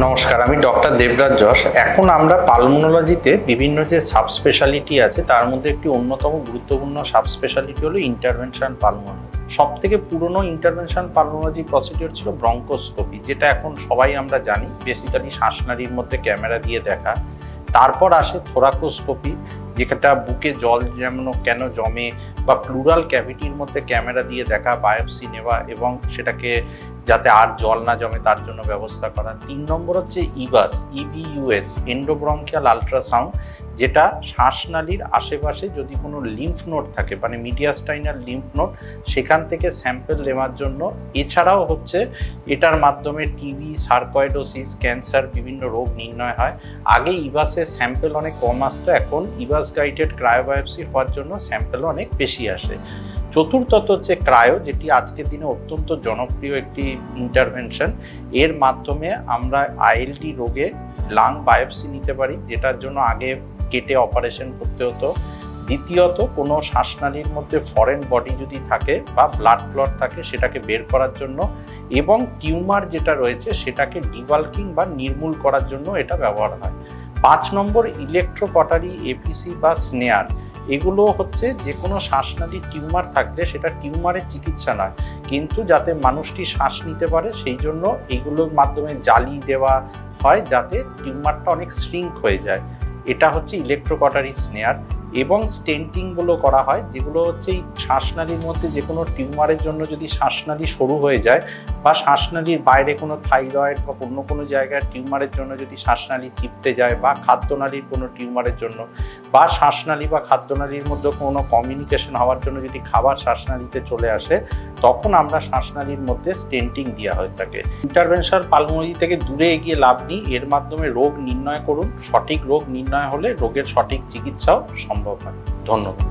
নমস্কার, আমি ডক্টর দেবরাজ যশ। এখন আমরা পালমোনোলজিতে বিভিন্ন যে সাবস্পেশালিটি আছে তার মধ্যে একটি অন্যতম গুরুত্বপূর্ণ সাবস্পেশালিটি হলো ইন্টারভেনশন পালমোনোলজি। সব থেকে পুরনো ইন্টারভেনশন পালমোনোলজি প্রসিডিওর ছিল ব্রঙ্কোস্কোপি, যেটা এখন সবাই আমরা জানি, বেসিক্যালি শ্বাসনালীর মধ্যে ক্যামেরা দিয়ে দেখা। তারপর আসে থোরাকোস্কোপি, যেটা বুকে জল যেমন কেন জমে বা প্লুরাল ক্যাভিটির মধ্যে ক্যামেরা দিয়ে দেখা, বায়োপসি নেওয়া এবং সেটাকে যাতে আর জল না জমে তার জন্য ব্যবস্থা করা। 3 নম্বর হচ্ছে ইবিইউএস, এন্ডোব্রঙ্কিয়াল আল্ট্রাসাউন্ড, যেটা শ্বাসনালীর আশেপাশে যদি কোনো লিম্ফ নোড থাকে, মানে মিডিয়াস্টাইনাল লিম্ফ নোড, সেখান থেকে স্যাম্পল নেওয়ার জন্য। এছাড়াও হচ্ছে এটার মাধ্যমে টিবি, সার্কয়েডোসিস, ক্যান্সার, বিভিন্ন রোগ নির্ণয় হয়। আগে ইভাসের স্যাম্পল অনেক কম আসতো, এখন ইভাস গাইডেড ক্রায়োবায়োপসি হওয়ার জন্য স্যাম্পল অনেক বেশি আসে। চতুর্থত হচ্ছে ক্রায়ো, যেটি আজকের দিনে অত্যন্ত জনপ্রিয় একটি ইন্টারভেনশন। এর মাধ্যমে আমরা আইএলডি রোগে লাং বায়োপসি নিতে পারি, যেটার জন্য আগে কেটে অপারেশন করতে হতো। দ্বিতীয়ত, কোনো শ্বাসনালীর মধ্যে ফরেন বডি যদি থাকে বা ব্লাড ক্লট থাকে, সেটাকে বের করার জন্য। এবং টিউমার যেটা রয়েছে সেটাকে ডিবাল্কিং বা নির্মূল করার জন্য এটা ব্যবহার হয়। 5 নম্বর ইলেকট্রোকটারি এপিসি বা স্নেয়ার। এগুলো হচ্ছে যে কোনো শ্বাসনালীর টিউমার থাকলে সেটা টিউমারের চিকিৎসা নয়, কিন্তু যাতে মানুষটি শ্বাস নিতে পারে সেই জন্য এইগুলোর মাধ্যমে জালি দেওয়া হয় যাতে টিউমারটা অনেক শ্রিঙ্ক হয়ে যায়। এটা হচ্ছে ইলেকট্রোকটারি স্নেয়ার। এবং স্টেন্টিংগুলো করা হয়, যেগুলো হচ্ছে এই শ্বাসনালীর মধ্যে যে কোনো টিউমারের জন্য যদি শ্বাসনালী সরু হয়ে যায় বা শ্বাসনালীর বাইরে কোনো থাইরয়েড বা অন্য কোনো জায়গায় টিউমারের জন্য যদি শ্বাসনালী চিপটে যায়, বা খাদ্যনালীর কোনো টিউমারের জন্য, বা শ্বাসনালী বা খাদ্যনালীর মধ্যে কোনো কমিউনিকেশন হওয়ার জন্য যদি খাবার শ্বাসনালীতে চলে আসে, তখন আমরা শ্বাসনালীর মধ্যে স্টেন্টিং দেওয়া হয়ে থাকে। ইন্টারভেনশন পালমোনোলজি থেকে দূরে এগিয়ে লাভ নেই, এর মাধ্যমে রোগ নির্ণয় করুন। সঠিক রোগ নির্ণয় হলে রোগের সঠিক চিকিৎসাও সম্ভব হয়। ধন্যবাদ।